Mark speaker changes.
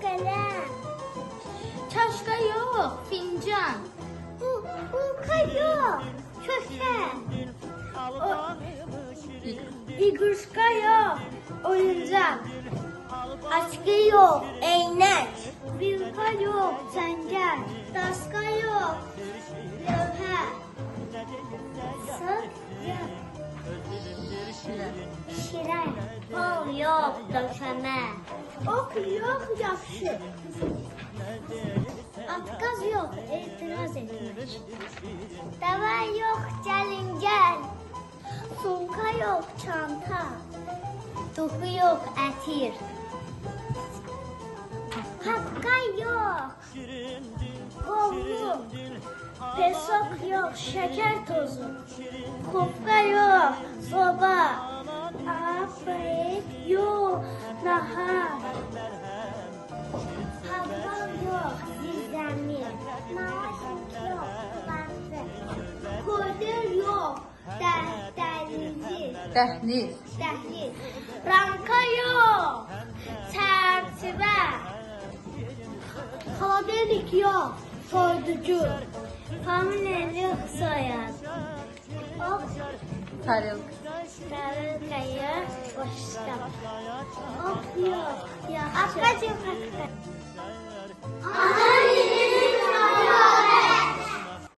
Speaker 1: qələm.
Speaker 2: Çaşka yox, fincan.
Speaker 1: Bulka yox, köşə. İqruşka yox, oyuncaq. Askı yox, eynək. Vilka yox, çəngəl. Daska yox, lövhə. Sıx yox, şirə. Pol yox, döşəmə. Ok yox, yaxşı. Atqaz yox, etiraz etmək. Dava yox, gəlin gəl. Sumka yox, çanta. Toxu yox, ətir. Haqqa yox, qovlu. Pesok yox, şəkər tozu. Xofqa yox, soba. Afrik yox, nahar. Havval yox, zirzəmir. Maaşıq yox, bantı. Kodur yox, dəhliz. Ranka yox, çərçivə. Xaladelik yox, soyuducu. Familin yox, soyad. Tarılka yox, boşqab. Ok yox, yaxşı. Atqac yox, atqac.